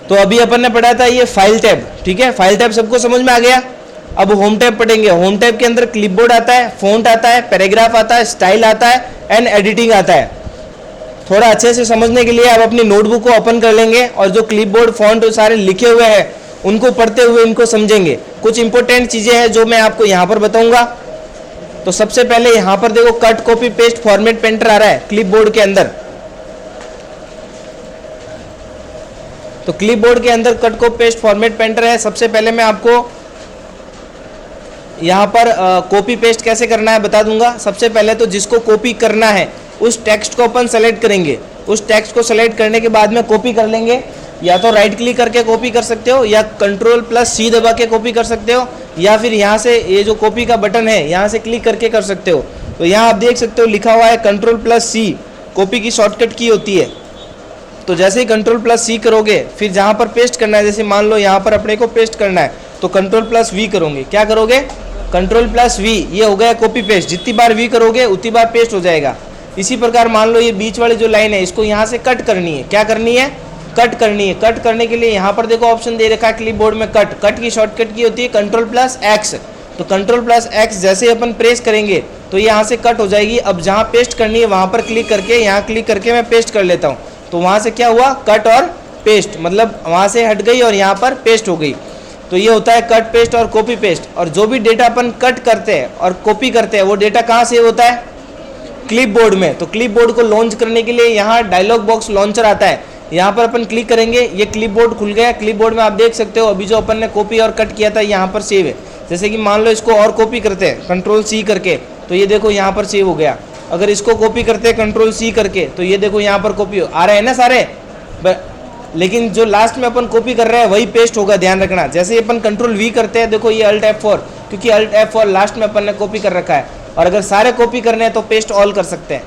तो अभी अपन ने पढ़ा था ये फाइल टैब, ठीक है, फाइल टैब सबको समझ में आ गया। अब होम टैब पढ़ेंगे। होम टैब के अंदर क्लिपबोर्ड आता है, फ़ॉन्ट आता है, पैराग्राफ आता है, स्टाइल आता है एंड एडिटिंग आता है। थोड़ा अच्छे से समझने के लिए आप अपनी नोटबुक को ओपन कर लेंगे और जो क्लिपबोर्ड फॉन्ट सारे लिखे हुए हैं उनको पढ़ते हुए इनको समझेंगे। कुछ इंपॉर्टेंट चीज़ें हैं जो मैं आपको यहाँ पर बताऊंगा। तो सबसे पहले यहाँ पर देखो cut copy paste format painter आ रहा है क्लिपबोर्ड के अंदर। तो क्लिपबोर्ड के अंदर cut copy paste format painter है। सबसे पहले मैं आपको यहाँ पर कॉपी पेस्ट कैसे करना है बता दूंगा। सबसे पहले तो जिसको कॉपी करना है उस टेक्स्ट को अपन सेलेक्ट करेंगे। उस टेक्स्ट को सेलेक्ट करने के बाद में कॉपी कर लेंगे। या तो राइट क्लिक करके कॉपी कर सकते हो, या Ctrl+C दबा के कॉपी कर सकते हो, या फिर यहाँ से ये जो कॉपी का बटन है यहाँ से क्लिक करके कर सकते हो। तो यहाँ आप देख सकते हो लिखा हुआ है Ctrl+C, कॉपी की शॉर्टकट की होती है। तो जैसे ही Ctrl+C करोगे फिर जहाँ पर पेस्ट करना है, जैसे मान लो यहाँ पर अपने को पेस्ट करना है तो Ctrl+V करोगे। क्या करोगे? Ctrl+V, ये हो गया कॉपी पेस्ट। जितनी बार V करोगे उतनी बार पेस्ट हो जाएगा। इसी प्रकार मान लो ये बीच वाली जो लाइन है इसको यहाँ से कट करनी है। क्या करनी है? कट करनी है। कट करने के लिए यहाँ पर देखो ऑप्शन दे रखा है क्लिपबोर्ड में कट। कट की शॉर्टकट की होती है Ctrl+X। तो Ctrl+X जैसे अपन प्रेस करेंगे तो ये यहाँ से कट हो जाएगी। अब जहाँ पेस्ट करनी है वहाँ पर क्लिक करके, यहाँ क्लिक करके मैं पेस्ट कर लेता हूँ। तो वहाँ से क्या हुआ? कट और पेस्ट, मतलब वहाँ से हट गई और यहाँ पर पेस्ट हो गई। तो ये होता है कट पेस्ट और कॉपी पेस्ट। और जो भी डेटा अपन कट करते हैं और कॉपी करते हैं वो डेटा कहाँ सेव होता है? क्लिपबोर्ड में। तो क्लिपबोर्ड को लॉन्च करने के लिए यहाँ डायलॉग बॉक्स लॉन्चर आता है। यहाँ पर अपन क्लिक करेंगे, ये क्लिपबोर्ड खुल गया। क्लिपबोर्ड में आप देख सकते हो अभी जो अपन ने कॉपी और कट किया था यहाँ पर सेव है। जैसे कि मान लो इसको और कॉपी करते हैं Ctrl+C करके, तो ये देखो यहाँ पर सेव हो गया। अगर इसको कॉपी करते हैं Ctrl+C करके तो ये देखो यहाँ पर कॉपी आ रहे हैं ना सारे। लेकिन जो लास्ट में अपन कॉपी कर रहे हैं वही पेस्ट होगा, ध्यान रखना। जैसे ही अपन Ctrl+V करते हैं देखो ये Alt+F4, क्योंकि Alt+F4 लास्ट में अपन ने कॉपी कर रखा है। और अगर सारे कॉपी करने हैं तो पेस्ट ऑल कर सकते हैं।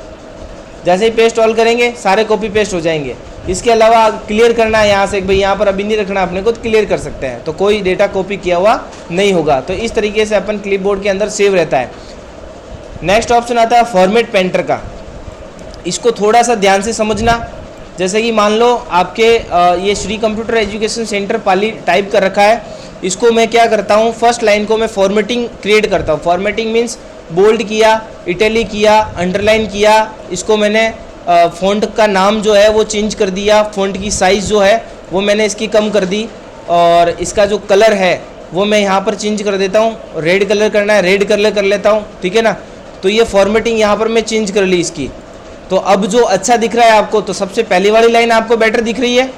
जैसे ही पेस्ट ऑल करेंगे सारे कॉपी पेस्ट हो जाएंगे। इसके अलावा क्लियर करना है यहाँ से, भाई यहाँ पर अभी नहीं रखना अपने को, तो क्लियर कर सकते हैं, तो कोई डेटा कॉपी किया हुआ नहीं होगा। तो इस तरीके से अपन क्लिपबोर्ड के अंदर सेव रहता है। नेक्स्ट ऑप्शन आता है फॉर्मेट पेंटर का। इसको थोड़ा सा ध्यान से समझना। जैसे कि मान लो आपके ये श्री कंप्यूटर एजुकेशन सेंटर पाली टाइप कर रखा है। इसको मैं क्या करता हूँ, फर्स्ट लाइन को मैं फॉर्मेटिंग क्रिएट करता हूँ। फॉर्मेटिंग मीन्स बोल्ड किया, इटैलिक किया, अंडरलाइन किया। इसको मैंने फ़ॉन्ट का नाम जो है वो चेंज कर दिया। फ़ॉन्ट की साइज़ जो है वो मैंने इसकी कम कर दी। और इसका जो कलर है वो मैं यहाँ पर चेंज कर देता हूँ। रेड कलर करना है, रेड कलर कर लेता हूँ, ठीक है ना। तो ये फॉर्मेटिंग यहाँ पर मैं चेंज कर ली इसकी। तो अब जो अच्छा दिख रहा है आपको, तो सबसे पहली वाली लाइन आपको बेटर दिख रही है,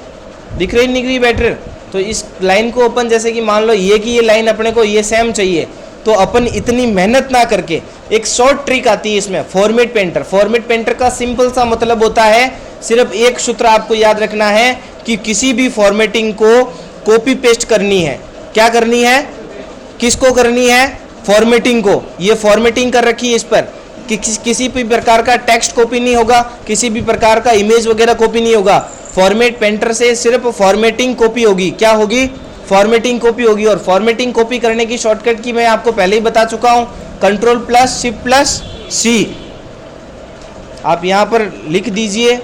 दिख रही नहीं दिख रही बेटर। तो इस लाइन को अपन जैसे कि मान लो ये कि ये लाइन अपने को ये सेम चाहिए, तो अपन इतनी मेहनत ना करके एक शॉर्ट ट्रिक आती है इसमें, फॉर्मेट पेंटर। फॉर्मेट पेंटर का सिंपल सा मतलब होता है, सिर्फ एक सूत्र आपको याद रखना है कि किसी भी फॉर्मेटिंग को कॉपी पेस्ट करनी है। क्या करनी है? किसको करनी है? फॉर्मेटिंग को। ये फॉर्मेटिंग कर रखी है इस पर कि किसी भी प्रकार का टेक्स्ट कॉपी नहीं होगा, किसी भी प्रकार का इमेज वगैरह कॉपी नहीं होगा। फॉर्मेट पेंटर से सिर्फ फॉर्मेटिंग कॉपी होगी। क्या होगी? फॉर्मेटिंग कॉपी होगी। और फॉर्मेटिंग कॉपी करने की शॉर्टकट की मैं आपको पहले ही बता चुका हूँ, Ctrl+Shift+C। आप यहाँ पर लिख दीजिए,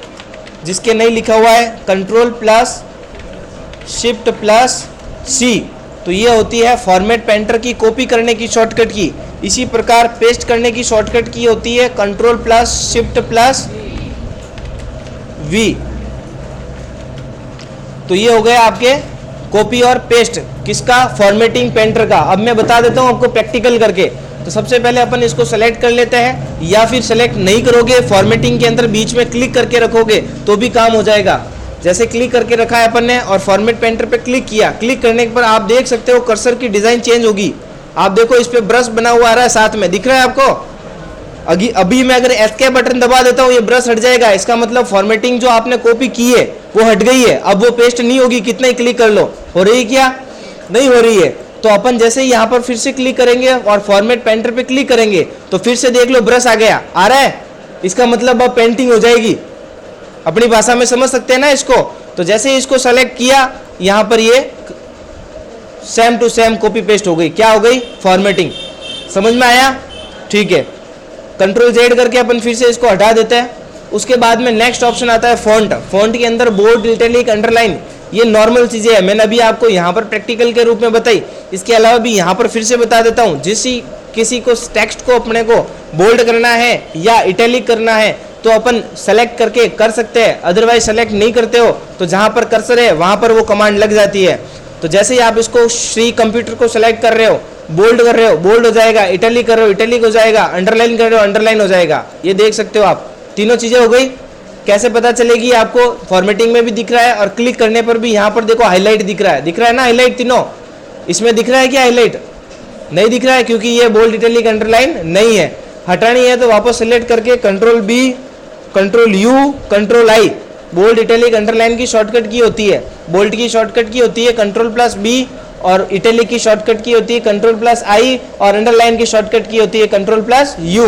जिसके नहीं लिखा हुआ है Ctrl+Shift+C। तो ये होती है फॉर्मेट पेंटर की कॉपी करने की शॉर्टकट की। इसी प्रकार पेस्ट करने की शॉर्टकट की होती है Ctrl+Shift+V। तो ये हो गए आपके कॉपी और पेस्ट किसका? फॉर्मेटिंग पेंटर का। अब मैं बता देता हूँ आपको प्रैक्टिकल करके। तो सबसे पहले अपन इसको सेलेक्ट कर लेते हैं, या फिर सेलेक्ट नहीं करोगे, फॉर्मेटिंग के अंदर बीच में क्लिक करके रखोगे तो भी काम हो जाएगा। जैसे क्लिक करके रखा है अपन ने और फॉर्मेट पेंटर पे क्लिक किया। क्लिक करने पर आप देख सकते हो कर्सर की डिजाइन चेंज होगी। आप देखो इस पे ब्रश बना हुआ आ रहा है, साथ में दिख रहा है आपको। अभी मैं अगर एस्केप बटन दबा देता हूँ ये ब्रश हट जाएगा। इसका मतलब फॉर्मेटिंग जो आपने कॉपी की है वो हट गई है, अब वो पेस्ट नहीं होगी। कितना ही क्लिक कर लो, हो रही है क्या? नहीं हो रही है। तो अपन जैसे ही यहाँ पर फिर से क्लिक करेंगे और फॉर्मेट पेंटर पे क्लिक करेंगे तो फिर से देख लो ब्रश आ गया, आ रहा है। इसका मतलब अब पेंटिंग हो जाएगी। अपनी भाषा में समझ सकते हैं ना इसको। तो जैसे ही इसको सेलेक्ट किया, यहाँ पर ये same to same copy paste हो गई। क्या हो गई? फॉर्मेटिंग। समझ में आया? ठीक है। Ctrl+Z करके अपन फिर से इसको हटा देते हैं। उसके बाद में नेक्स्ट ऑप्शन आता है फॉन्ट। फॉन्ट के अंदर बोल्ड, इटैलिक, अंडरलाइन, ये नॉर्मल चीज़ें हैं, मैंने अभी आपको यहाँ पर प्रैक्टिकल के रूप में बताई। इसके अलावा भी यहाँ पर फिर से बता देता हूँ, किसी को टेक्स्ट को अपने को बोल्ड करना है या इटैलिक करना है तो अपन सेलेक्ट करके कर सकते हैं, अदरवाइज सेलेक्ट नहीं करते हो तो जहाँ पर कर्सर है वहाँ पर वो कमांड लग जाती है। तो जैसे ही आप इसको श्री कंप्यूटर को सेलेक्ट कर रहे हो, बोल्ड कर रहे हो, बोल्ड हो जाएगा, इटैलिक कर रहे हो, इटैलिक हो जाएगा, अंडरलाइन कर रहे हो, अंडरलाइन हो जाएगा। ये देख सकते हो आप, तीनों चीज़ें हो गई। कैसे पता चलेगी आपको? फॉर्मेटिंग में भी दिख रहा है और क्लिक करने पर भी यहाँ पर देखो हाईलाइट दिख रहा है ना हाईलाइट तीनों। इसमें दिख रहा है क्या हाईलाइट? नहीं दिख रहा है क्योंकि ये बोल्ड इटैलिक अंडरलाइन नहीं है। हटानी है तो वापस सिलेक्ट करके control B, control U, control I. Bold italic underline की शॉर्टकट की होती है, बोल्ड की शॉर्टकट की होती है कंट्रोल प्लस बी, और इटैलिक की शॉर्टकट की होती है कंट्रोल प्लस आई, और अंडरलाइन की शॉर्टकट की होती है कंट्रोल प्लस यू।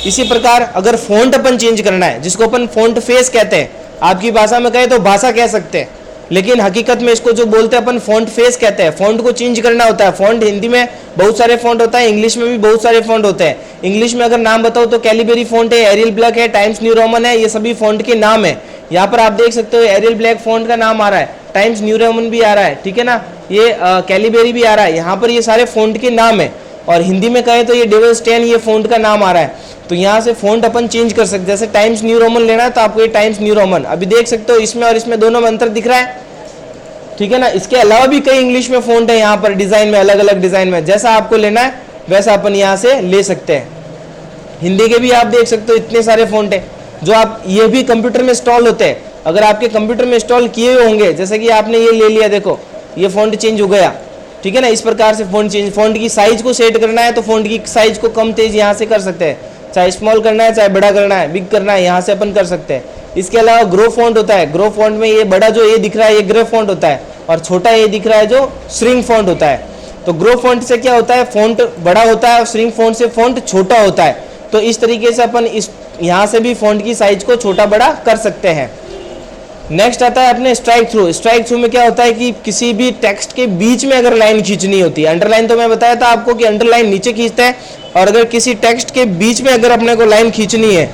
इसी प्रकार अगर फॉन्ट अपन चेंज करना है, जिसको अपन फॉन्ट फेस कहते हैं, आपकी भाषा में कहे तो भाषा कह सकते हैं, लेकिन हकीकत में इसको जो बोलते हैं अपन फॉन्ट फेस कहते हैं। फॉन्ट को चेंज करना होता है। फॉन्ट हिंदी में बहुत सारे फॉन्ट होता है, इंग्लिश में भी बहुत सारे फॉन्ट होते हैं। इंग्लिश में अगर नाम बताओ तो कैलिबरी फॉन्ट है, एरियल ब्लैक है, टाइम्स न्यू रोमन है, ये सभी फॉन्ट के नाम है। यहाँ पर आप देख सकते हो एरियल ब्लैक फॉन्ट का नाम आ रहा है, टाइम्स न्यू रोमन भी आ रहा है, ठीक है ना, ये कैलिबरी भी आ रहा है। यहाँ पर ये सारे फॉन्ट के नाम है। और हिंदी में कहें तो ये डेविल स्टैन ये फॉन्ट का नाम आ रहा है। तो यहाँ से फॉन्ट अपन चेंज कर सकते हैं। जैसे टाइम्स न्यू रोमन लेना है तो आपको ये टाइम्स न्यू रोमन, अभी देख सकते हो इसमें और इसमें दोनों में अंतर दिख रहा है, ठीक है ना। इसके अलावा भी कई इंग्लिश में फॉन्ट है यहाँ पर डिजाइन में, अलग अलग डिजाइन में, जैसा आपको लेना है वैसा अपन यहाँ से ले सकते हैं। हिंदी के भी आप देख सकते हो इतने सारे फॉन्ट है जो आप ये भी कंप्यूटर में इंस्टॉल होते हैं। अगर आपके कंप्यूटर में इंस्टॉल किए हुए होंगे, जैसे कि आपने ये ले लिया, देखो ये फॉन्ट चेंज हो गया, ठीक है ना। इस प्रकार से फॉन्ट चेंज, फॉन्ट की साइज को सेट करना है तो फॉन्ट की साइज को कम तेज यहाँ से कर सकते हैं, चाहे स्मॉल करना है चाहे बड़ा करना है, बिग करना है, यहाँ से अपन कर सकते हैं। इसके अलावा ग्रो फॉन्ट होता है। ग्रो फॉन्ट में ये बड़ा जो ये दिख रहा है ये ग्रो फॉन्ट होता है, और छोटा ये दिख रहा है जो श्रिंक फॉन्ट होता है। तो ग्रो फॉन्ट से क्या होता है, फॉन्ट बड़ा होता है, और श्रिंक फॉन्ट से फॉन्ट छोटा होता है। तो इस तरीके से अपन इस यहाँ से भी फॉन्ट की साइज को छोटा बड़ा कर सकते हैं। नेक्स्ट आता है अपने स्ट्राइक थ्रू। स्ट्राइक थ्रू में क्या होता है कि किसी भी टेक्स्ट के बीच में अगर लाइन खींचनी होती है, अंडरलाइन तो मैं बताया था आपको कि अंडरलाइन नीचे खींचता है, और अगर किसी टेक्स्ट के बीच में अगर अपने को लाइन खींचनी है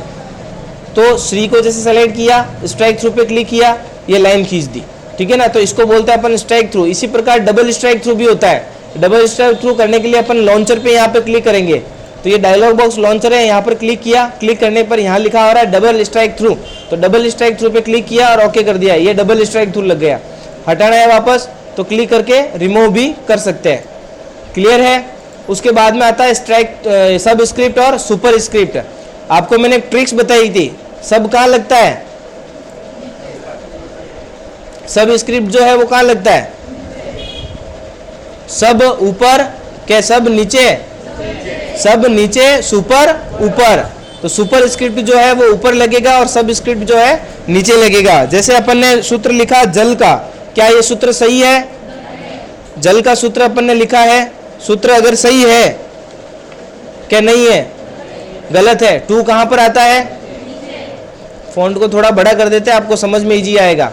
तो श्री को जैसे सेलेक्ट किया, स्ट्राइक थ्रू पे क्लिक किया, ये लाइन खींच दी, ठीक है ना। तो इसको बोलते हैं अपन स्ट्राइक थ्रू। इसी प्रकार डबल स्ट्राइक थ्रू भी होता है। डबल स्ट्राइक थ्रू करने के लिए अपन लॉन्चर पे यहाँ पे क्लिक करेंगे, तो ये डायलॉग बॉक्स लॉन्चर है, यहाँ पर क्लिक किया, क्लिक करने पर यहाँ लिखा हो रहा है डबल स्ट्राइक थ्रू। तो डबल स्ट्राइक थ्रू पे क्लिक किया और ओके कर दिया, ये डबल स्ट्राइक थ्रू लग गया। हटाना है वापस तो क्लिक करके रिमूव भी कर सकते हैं। क्लियर है। उसके बाद में आता है स्ट्राइक सब स्क्रिप्ट और सुपर स्क्रिप्ट। आपको मैंने ट्रिक्स बताई थी। सब कहाँ लगता है, सब स्क्रिप्ट जो है वो कहाँ लगता है, सब ऊपर क्या, सब नीचे, सब नीचे, सुपर ऊपर। तो सुपर स्क्रिप्ट जो है वो ऊपर लगेगा और सब स्क्रिप्ट जो है नीचे लगेगा। जैसे अपन ने सूत्र लिखा जल का, क्या ये सूत्र सही है? जल का सूत्र अपन ने लिखा है, सूत्र अगर सही है क्या नहीं है, गलत है। टू कहां पर आता है, फॉन्ट को थोड़ा बड़ा कर देते हैं, आपको समझ में इजी आएगा।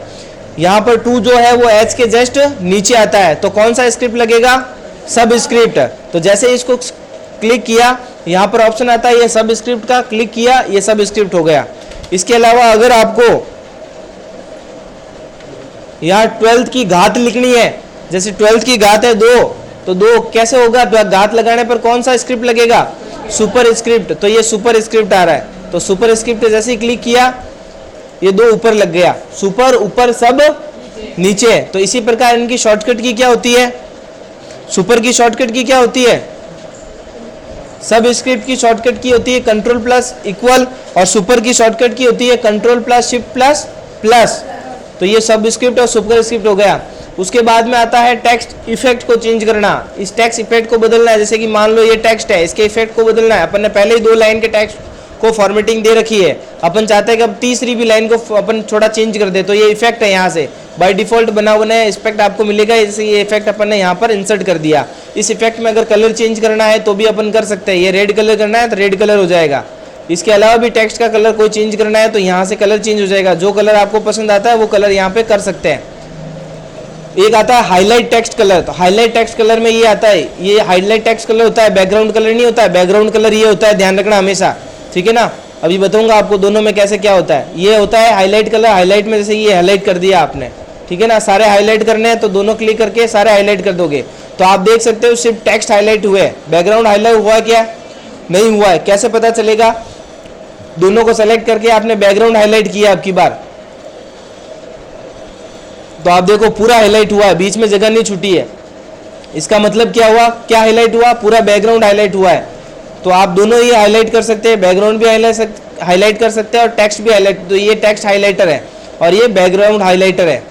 यहाँ पर टू जो है वो एच के जस्ट नीचे आता है, तो कौन सा स्क्रिप्ट लगेगा, सब स्क्रिप्ट। तो जैसे इसको क्लिक किया, यहाँ पर ऑप्शन आता है ये सब स्क्रिप्ट का, क्लिक किया, ये सब स्क्रिप्ट हो गया। इसके अलावा अगर आपको यहाँ 12th की घात लिखनी है, जैसे 12th की घात है 2, तो 2 कैसे होगा, घात लगाने पर कौन सा स्क्रिप्ट लगेगा, सुपर स्क्रिप्ट। तो ये सुपर स्क्रिप्ट आ रहा है, तो सुपर स्क्रिप्ट जैसे ही क्लिक किया ये 2 ऊपर लग गया, सुपर ऊपर सब नीचे। तो इसी प्रकार इनकी शॉर्टकट की क्या होती है, सुपर की शॉर्टकट की क्या होती है, सब स्क्रिप्ट की शॉर्टकट की होती है कंट्रोल प्लस इक्वल, और सुपर की शॉर्टकट की होती है control plus shift plus plus. तो ये सब स्क्रिप्ट और सुपर स्क्रिप्ट हो गया। उसके बाद में आता है टेक्स्ट इफेक्ट को चेंज करना। इस टेक्स्ट इफेक्ट को बदलना है, जैसे कि मान लो ये टेक्स्ट है, इसके इफेक्ट को बदलना है। अपन ने पहले ही 2 लाइन के टेक्स्ट को फॉर्मेटिंग दे रखी है, अपन चाहते हैं कि अब तीसरी भी लाइन को अपन थोड़ा चेंज कर दे, तो ये इफेक्ट है, यहाँ से बाय डिफॉल्ट बना बनाया इफेक्ट आपको मिलेगा। जैसे ये इफेक्ट अपन ने यहाँ पर इंसर्ट कर दिया। इस इफेक्ट में अगर कलर चेंज करना है तो भी अपन कर सकते हैं, ये रेड कलर करना है तो रेड कलर हो जाएगा। इसके अलावा भी टेक्स्ट का कलर कोई चेंज करना है तो यहाँ से कलर चेंज हो जाएगा, जो कलर आपको पसंद आता है वो कलर यहाँ पे कर सकते हैं। एक आता है हाईलाइट टेक्स्ट कलर। तो हाईलाइट टेक्स्ट कलर में ये आता है, ये हाईलाइट टेक्स्ट कलर होता है, बैकग्राउंड कलर नहीं होता है। बैकग्राउंड कलर ये होता है, ध्यान रखना हमेशा, ठीक है ना। अभी बताऊंगा आपको दोनों में कैसे क्या होता है। ये होता है हाईलाइट कलर। हाईलाइट में जैसे ये हाईलाइट कर दिया आपने, ठीक है ना, सारे हाईलाइट करने हैं तो दोनों क्लिक करके सारे हाईलाइट कर दोगे। तो आप देख सकते हो सिर्फ टेक्स्ट हाईलाइट हुए, बैकग्राउंड हाईलाइट हुआ क्या, नहीं हुआ है। कैसे पता चलेगा, दोनों को सेलेक्ट करके आपने बैकग्राउंड हाईलाइट किया आपकी बार, तो आप देखो पूरा हाईलाइट हुआ है, बीच में जगह नहीं छूटी है। इसका मतलब क्या हुआ, क्या हाईलाइट हुआ, पूरा बैकग्राउंड हाईलाइट हुआ है। तो आप दोनों ही हाईलाइट कर सकते हैं, बैकग्राउंड भी हाईलाइट कर सकते हैं और टेक्स्ट भी हाईलाइट। तो ये टेक्स्ट हाईलाइटर है और ये बैकग्राउंड हाईलाइटर है।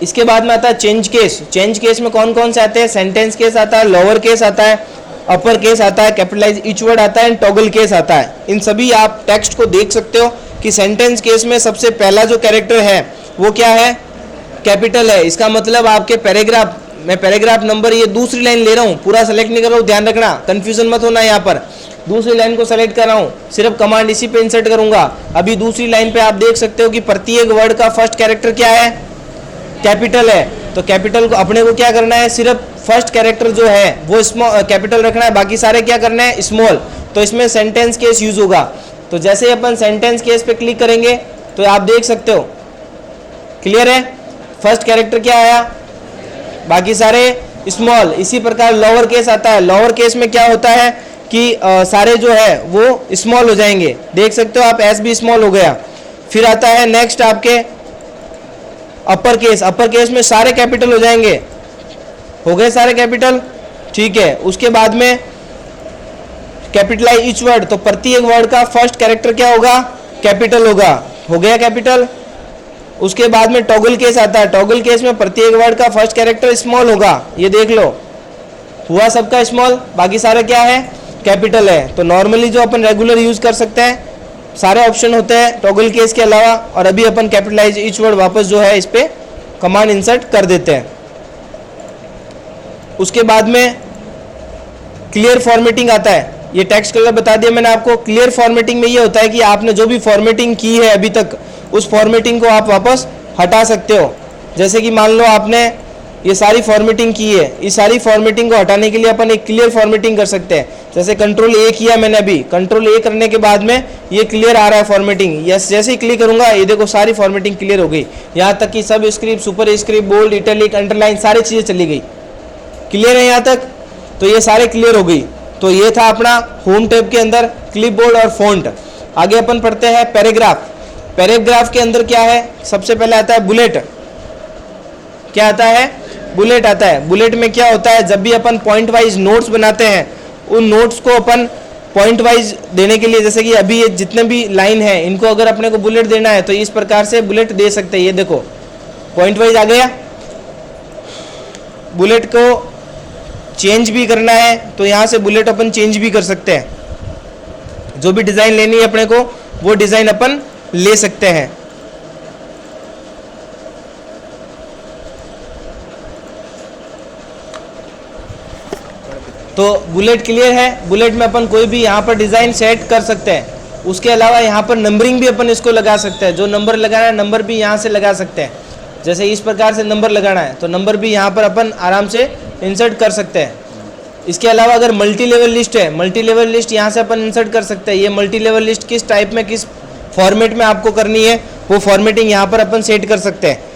इसके बाद में आता है चेंज केस। चेंज केस में कौन कौन से आते हैं, सेंटेंस केस आता है, लोअर केस आता है, अपर केस आता है, कैपिटलाइज ईच वर्ड आता है, टॉगल केस आता है। इन सभी आप टेक्स्ट को देख सकते हो कि सेंटेंस केस में सबसे पहला जो कैरेक्टर है वो क्या है, कैपिटल है। इसका मतलब आपके पैराग्राफ, मैं पैराग्राफ नंबर ये दूसरी लाइन ले रहा हूँ, पूरा सेलेक्ट नहीं कर रहा हूँ, ध्यान रखना, कंफ्यूजन मत होना। यहाँ पर दूसरी लाइन को सेलेक्ट कर रहा हूँ, सिर्फ कमांड इसी पे इंसर्ट करूंगा। अभी दूसरी लाइन पे आप देख सकते हो कि प्रत्येक वर्ड का फर्स्ट कैरेक्टर क्या है, कैपिटल है। तो कैपिटल को अपने को क्या करना है, सिर्फ फर्स्ट कैरेक्टर जो है वो स्मॉल कैपिटल रखना है, बाकी सारे क्या करना है, स्मॉल। तो इसमें सेंटेंस केस यूज होगा। तो जैसे ही अपन सेंटेंस केस पे क्लिक करेंगे तो आप देख सकते हो, क्लियर है, फर्स्ट कैरेक्टर क्या आया, बाकी सारे स्मॉल। इसी प्रकार लोअर केस आता है, लोअर केस में क्या होता है कि सारे जो है वो स्मॉल हो जाएंगे, देख सकते हो आप, एस भी स्मॉल हो गया। फिर आता है नेक्स्ट आपके अपर केस। अपर केस में सारे कैपिटल हो जाएंगे, हो गए सारे कैपिटल, ठीक है। उसके बाद में कैपिटलाइज ईच वर्ड, तो प्रत्येक वर्ड का फर्स्ट कैरेक्टर क्या होगा, कैपिटल होगा, हो गया कैपिटल। उसके बाद में टॉगल केस आता है। टॉगल केस में प्रत्येक वर्ड का फर्स्ट कैरेक्टर स्मॉल होगा, ये देख लो, हुआ सबका स्मॉल, बाकी सारे क्या है, कैपिटल है। तो नॉर्मली जो अपन रेगुलर यूज कर सकते हैं सारे ऑप्शन होते हैं टॉगल केस के अलावा। और अभी अपन कैपिटलाइज ईच वर्ड वापस जो है इस पे कमांड इंसर्ट कर देते हैं। उसके बाद में क्लियर फॉर्मेटिंग आता है। ये टेक्स्ट कलर बता दिया मैंने आपको। क्लियर फॉर्मेटिंग में ये होता है कि आपने जो भी फॉर्मेटिंग की है अभी तक, उस फॉर्मेटिंग को आप वापस हटा सकते हो। जैसे कि मान लो आपने ये सारी फॉर्मेटिंग की है, इस सारी फॉर्मेटिंग को हटाने के लिए अपन एक क्लियर फॉर्मेटिंग कर सकते हैं। जैसे कंट्रोल ए किया मैंने अभी, कंट्रोल ए करने के बाद में ये क्लियर आ रहा है फॉर्मेटिंग। यस, जैसे ही क्लिक करूंगा ये देखो सारी फॉर्मेटिंग क्लियर हो गई, यहाँ तक कि subscript, superscript, bold, italic, underline सारी चीज़ें चली गई। क्लियर है यहाँ तक, तो ये सारे क्लियर हो गई। तो ये था अपना होम टैब के अंदर क्लिपबोर्ड और फॉन्ट। आगे अपन पढ़ते हैं पैराग्राफ। पैराग्राफ के अंदर क्या है, सबसे पहले आता है बुलेट। क्या आता है, बुलेट आता है। बुलेट में क्या होता है, जब भी अपन पॉइंट वाइज नोट्स बनाते हैं, उन नोट्स को अपन पॉइंट वाइज देने के लिए, जैसे कि अभी ये जितने भी लाइन है इनको अगर अपने को बुलेट देना है तो इस प्रकार से बुलेट दे सकते हैं। ये देखो पॉइंट वाइज आ गया। बुलेट को चेंज भी करना है तो यहाँ से बुलेट अपन चेंज भी कर सकते हैं। जो भी डिजाइन लेनी है अपने को वो डिजाइन अपन ले सकते हैं। तो बुलेट क्लियर है। बुलेट में अपन कोई भी यहाँ पर डिजाइन सेट कर सकते हैं। उसके अलावा यहाँ पर नंबरिंग भी अपन इसको लगा सकते हैं। जो नंबर लगाना है नंबर भी यहाँ से लगा सकते हैं। जैसे इस प्रकार से नंबर लगाना है तो नंबर भी यहाँ पर अपन आराम से इंसर्ट कर सकते हैं। इसके अलावा अगर मल्टी लेवल लिस्ट है, मल्टी लेवल लिस्ट यहाँ से अपन इंसर्ट कर सकते हैं। ये मल्टी लेवल लिस्ट किस टाइप में, किस फॉर्मेट में आपको करनी है वो फॉर्मेटिंग यहाँ पर अपन सेट कर सकते हैं।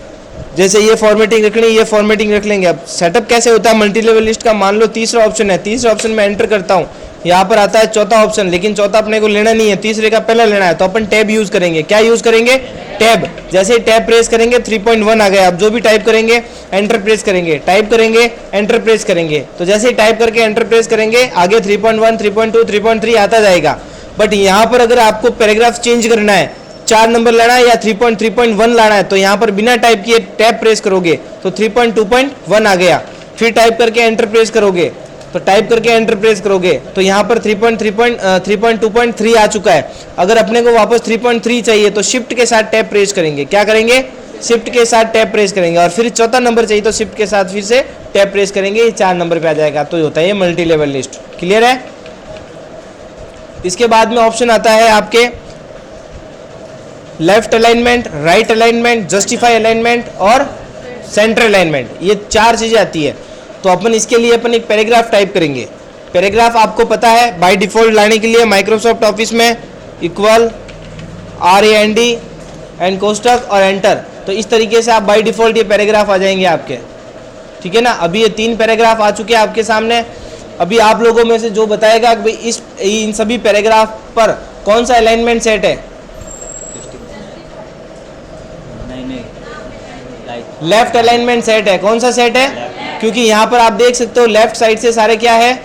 जैसे ये फॉर्मेटिंग रखनी है, ये फॉर्मेटिंग रख लेंगे। अब सेटअप कैसे होता है मल्टी लेवल लिस्ट का, मान लो तीसरा ऑप्शन है, तीसरे ऑप्शन में एंटर करता हूँ, यहाँ पर आता है चौथा ऑप्शन, लेकिन चौथा अपने को लेना नहीं है, तीसरे का पहला लेना है। तो अपन टैब यूज करेंगे। क्या यूज करेंगे, टैब। जैसे ही टैब प्रेस करेंगे 3.1 आ गया। अब जो भी टाइप करेंगे एंटर प्रेस करेंगे, टाइप करेंगे एंटर प्रेस करेंगे। तो जैसे ही टाइप करके एंटर प्रेस करेंगे आगे 3.1, 3.2, 3.3 आता जाएगा। बट यहाँ पर अगर आपको पैराग्राफ चेंज करना है, 4 नंबर लाना है या 3.3.1 लाना है, तो यहाँ पर बिना टाइप किए टैब प्रेस करोगे तो 3.2.1 आ गया। फिर टाइप करके एंटर प्रेस करोगे, तो टाइप करके एंटर प्रेस करोगे तो यहाँ पर 3.2.3 आ चुका है। अगर अपने को वापस 3.3 चाहिए तो शिफ्ट के साथ टैब प्रेस करेंगे। क्या करेंगे, शिफ्ट के साथ टैब प्रेस करेंगे। और फिर चौथा नंबर चाहिए तो शिफ्ट के साथ फिर से टैब प्रेस करेंगे, ये 4 नंबर पे आ जाएगा। तो ये होता है ये मल्टी लेवल लिस्ट। क्लियर है। इसके बाद में ऑप्शन आता है आपके left alignment, right alignment, justify alignment और सेंटर अलाइनमेंट। ये 4 चीजें आती है। तो अपन इसके लिए अपन एक पैराग्राफ टाइप करेंगे। पैराग्राफ आपको पता है बाय डिफॉल्ट लाने के लिए माइक्रोसॉफ्ट ऑफिस में इक्वल RAND एंड कोष्टक और एंटर। तो इस तरीके से आप बाय डिफ़ॉल्ट ये पैराग्राफ आ जाएंगे आपके, ठीक है ना। अभी ये 3 पैराग्राफ आ चुके हैं आपके सामने। अभी आप लोगों में से जो बताएगा कि भाई इन सभी पैराग्राफ पर कौन सा अलाइनमेंट सेट है? लेफ्ट अलाइनमेंट सेट है। कौन सा सेट है? क्योंकि यहाँ पर आप देख सकते हो लेफ्ट साइड से सारे क्या है,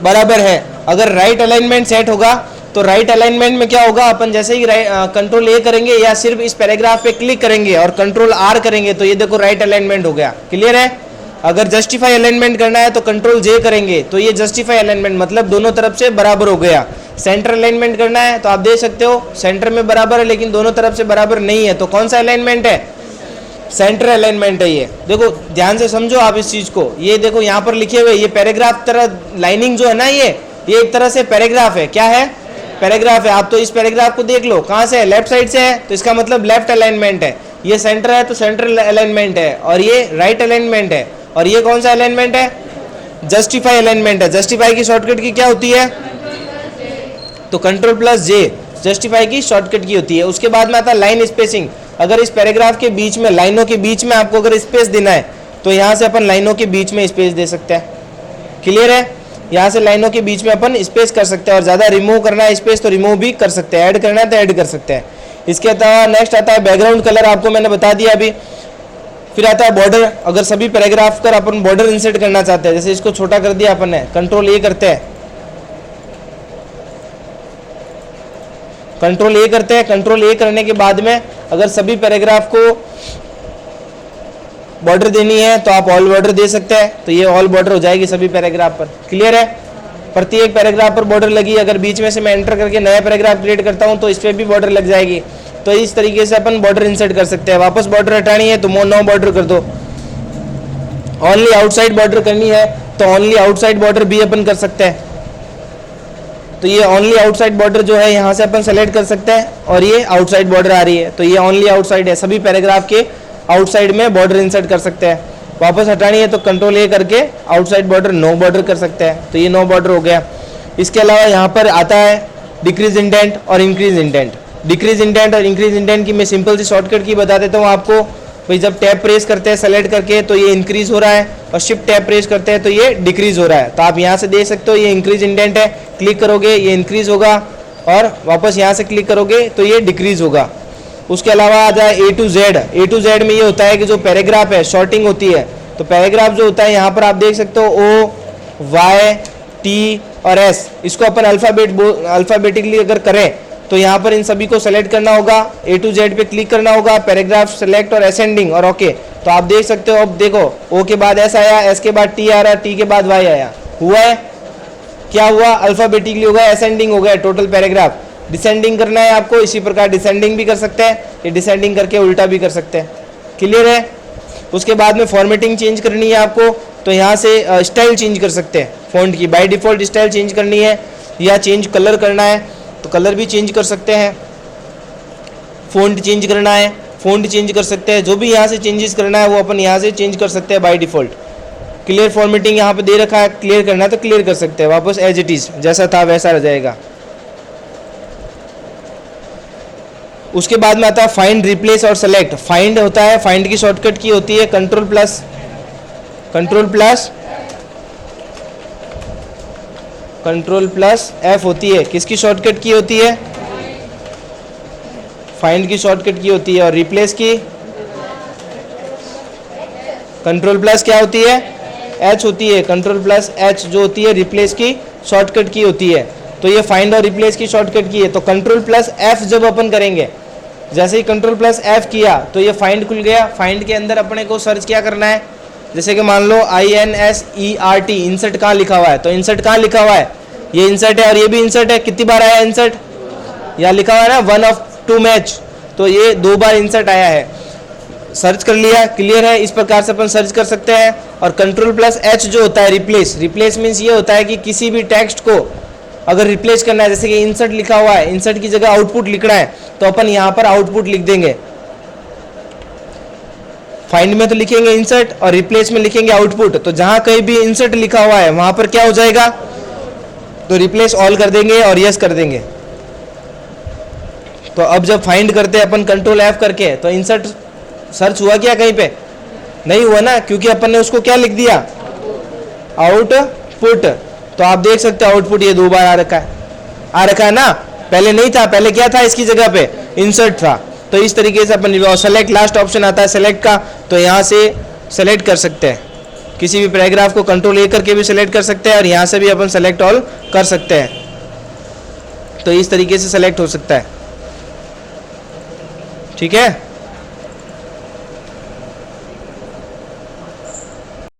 बराबर है। अगर राइट अलाइनमेंट सेट होगा तो राइट अलाइनमेंट में क्या होगा, अपन जैसे ही कंट्रोल ए करेंगे या सिर्फ इस पैराग्राफ पे क्लिक करेंगे और कंट्रोल आर करेंगे तो ये देखो राइट अलाइनमेंट हो गया। क्लियर है? अगर जस्टिफाई अलाइनमेंट करना है तो कंट्रोल जे करेंगे तो ये जस्टिफाई अलाइनमेंट, मतलब दोनों तरफ से बराबर हो गया। सेंटर अलाइनमेंट करना है तो आप देख सकते हो सेंटर में बराबर है लेकिन दोनों तरफ से बराबर नहीं है, तो कौन सा अलाइनमेंट है? सेंटर अलाइनमेंट है ये। देखो ध्यान से समझो आप इस चीज को। ये देखो यहाँ पर लिखे हुए ये पैराग्राफ तरह लाइनिंग जो है ना, ये एक तरह से पैराग्राफ है। क्या है? पैराग्राफ है। आप तो इस पैराग्राफ को देख लो, कहाँ से है? लेफ्ट साइड से है, तो इसका मतलब लेफ्ट अलाइनमेंट है। ये सेंटर है तो सेंट्रल अलाइनमेंट है, और ये राइट अलाइनमेंट है। और ये कौन सा अलाइनमेंट है? जस्टिफाई अलाइनमेंट है। जस्टिफाई की शॉर्टकट की क्या होती है? तो कंट्रोल प्लस जे जस्टिफाई की शॉर्टकट की होती है। उसके बाद में आता है लाइन स्पेसिंग। अगर इस पैराग्राफ के बीच में, लाइनों के बीच में आपको अगर स्पेस देना है तो यहाँ से अपन लाइनों के बीच में स्पेस दे सकते हैं। क्लियर है? यहाँ से लाइनों के बीच में अपन स्पेस कर सकते हैं, और ज़्यादा रिमूव करना है स्पेस तो रिमूव भी कर सकते हैं, ऐड करना है तो ऐड कर सकते हैं। इसके अलावा नेक्स्ट आता है बैकग्राउंड कलर, आपको मैंने बता दिया अभी। फिर आता है बॉर्डर। अगर सभी पैराग्राफ पर अपन बॉर्डर इंसर्ट करना चाहते हैं, जैसे इसको छोटा कर दिया अपन ने, कंट्रोल ए करते हैं, कंट्रोल ए करते हैं। कंट्रोल ए करने के बाद में अगर सभी पैराग्राफ को बॉर्डर देनी है तो आप ऑल बॉर्डर दे सकते हैं, तो ये ऑल बॉर्डर हो जाएगी सभी पैराग्राफ पर। क्लियर है? प्रत्येक पैराग्राफ पर बॉर्डर लगी। अगर बीच में से मैं एंटर करके नया पैराग्राफ क्रिएट करता हूं तो इस पर भी बॉर्डर लग जाएगी। तो इस तरीके से अपन बॉर्डर इंसर्ट कर सकते हैं। वापस बॉर्डर हटानी है तो नो बॉर्डर कर दो। ओनली आउटसाइड बॉर्डर करनी है तो ओनली आउटसाइड बॉर्डर भी अपन कर सकते हैं। तो ये ओनली आउटसाइड बॉर्डर जो है यहाँ से अपन सेलेक्ट कर सकते हैं, और ये आउटसाइड बॉर्डर आ रही है तो ये ओनली आउटसाइड है। सभी पैराग्राफ के आउटसाइड में बॉर्डर इंसर्ट कर सकते हैं। वापस हटानी है तो कंट्रोल ए करके आउटसाइड बॉर्डर नो बॉर्डर कर सकते हैं, तो ये नो बॉर्डर हो गया। इसके अलावा यहाँ पर आता है डिक्रीज इंडेंट और इंक्रीज इंडेंट। डिक्रीज इंडेंट और इंक्रीज इंडेंट की मैं सिंपल सी शॉर्टकट की बता देता हूँ आपको। भाई जब टैब प्रेस करते हैं सेलेक्ट करके तो ये इंक्रीज हो रहा है, और शिफ्ट टैब प्रेस करते हैं तो ये डिक्रीज हो रहा है। तो आप यहाँ से देख सकते हो ये इंक्रीज इंडेंट है, क्लिक करोगे ये इंक्रीज होगा, और वापस यहाँ से क्लिक करोगे तो ये डिक्रीज होगा। उसके अलावा आ जाए A to Z. A to Z में ये होता है कि जो पैराग्राफ है शॉर्टिंग होती है, तो पैराग्राफ जो होता है यहाँ पर आप देख सकते हो ओ, वाई, टी और एस, इसको अपन अल्फ़ाबेटिकली अगर करें तो यहाँ पर इन सभी को सेलेक्ट करना होगा, ए टू जेड पे क्लिक करना होगा, पैराग्राफ सेलेक्ट और असेंडिंग और ओके। तो आप देख सकते हो, अब देखो ओ के बाद एस आया, एस के बाद टी आ रहा, टी के बाद वाई आया। हुआ है? क्या हुआ? अल्फ़ाबेटिकली होगा, असेंडिंग हो गया टोटल पैराग्राफ। डिसेंडिंग करना है आपको, इसी प्रकार डिसेंडिंग भी कर सकते हैं, ये डिसेंडिंग करके उल्टा भी कर सकते हैं। क्लियर है? उसके बाद में फॉर्मेटिंग चेंज करनी है आपको, तो यहाँ से स्टाइल चेंज कर सकते हैं फ़ॉन्ट की। बाय डिफ़ॉल्ट स्टाइल चेंज करनी है या चेंज कलर करना है तो कलर भी चेंज कर सकते हैं। फ़ॉन्ट चेंज करना है, फ़ॉन्ट चेंज कर सकते हैं। जो भी यहाँ से चेंजेस करना है वो अपन यहाँ से चेंज कर सकते हैं बाय डिफ़ॉल्ट। क्लियर फॉर्मेटिंग यहाँ पे दे रखा है, क्लियर करना है तो क्लियर कर सकते हैं, वापस एज इट इज़ जैसा था वैसा रह जाएगा। उसके बाद में आता है फाइंड, रिप्लेस और सेलेक्ट। फाइंड होता है, फाइंड की शॉर्टकट की होती है कंट्रोल प्लस एफ होती है। किसकी शॉर्टकट की होती है? फाइंड की शॉर्टकट की होती है। और रिप्लेस की कंट्रोल प्लस क्या होती है? एच होती है। कंट्रोल प्लस एच जो होती है रिप्लेस की शॉर्टकट की होती है। तो ये फाइंड और रिप्लेस की शॉर्टकट की है। तो कंट्रोल प्लस एफ जब अपन करेंगे, जैसे ही कंट्रोल प्लस एफ किया तो ये फाइंड खुल गया। फाइंड के अंदर अपने को सर्च क्या करना है, जैसे कि मान लो INSERT, इंसर्ट कहाँ लिखा हुआ है, तो इंसर्ट कहाँ लिखा हुआ है? ये इंसर्ट है और ये भी इंसर्ट है। कितनी बार आया इंसर्ट? यहाँ लिखा हुआ है ना 1 of 2 मैच, तो ये 2 बार इंसर्ट आया है। सर्च कर लिया, क्लियर है? इस प्रकार से अपन सर्च कर सकते हैं। और कंट्रोल प्लस एच जो होता है रिप्लेस, रिप्लेस मीन्स ये होता है कि किसी भी टेक्स्ट को अगर रिप्लेस करना है, जैसे कि इंसर्ट लिखा हुआ है, इंसर्ट की जगह आउटपुट लिखना है तो अपन यहाँ पर आउटपुट लिख देंगे। फाइंड में तो लिखेंगे इंसर्ट और रिप्लेस में लिखेंगे आउटपुट। तो जहां कहीं भी इंसर्ट लिखा हुआ है वहां पर क्या हो जाएगा, तो रिप्लेस ऑल कर देंगे और यस कर देंगे। तो अब जब फाइंड करते हैं अपन कंट्रोल एफ करके, तो इंसर्ट सर्च हुआ क्या कहीं पे? नहीं हुआ ना, क्योंकि अपन ने उसको क्या लिख दिया? आउटपुट। तो आप देख सकते हो आउटपुट ये 2 बार आ रखा है ना। पहले नहीं था, पहले क्या था इसकी जगह पे? इंसर्ट था। तो इस तरीके से अपन सेलेक्ट, लास्ट ऑप्शन आता है सेलेक्ट का, तो यहाँ से सेलेक्ट कर सकते हैं। किसी भी पैराग्राफ को कंट्रोल ए करके भी सेलेक्ट कर सकते हैं और यहाँ से भी अपन सेलेक्ट ऑल कर सकते हैं। तो इस तरीके से सेलेक्ट हो सकता है। ठीक है।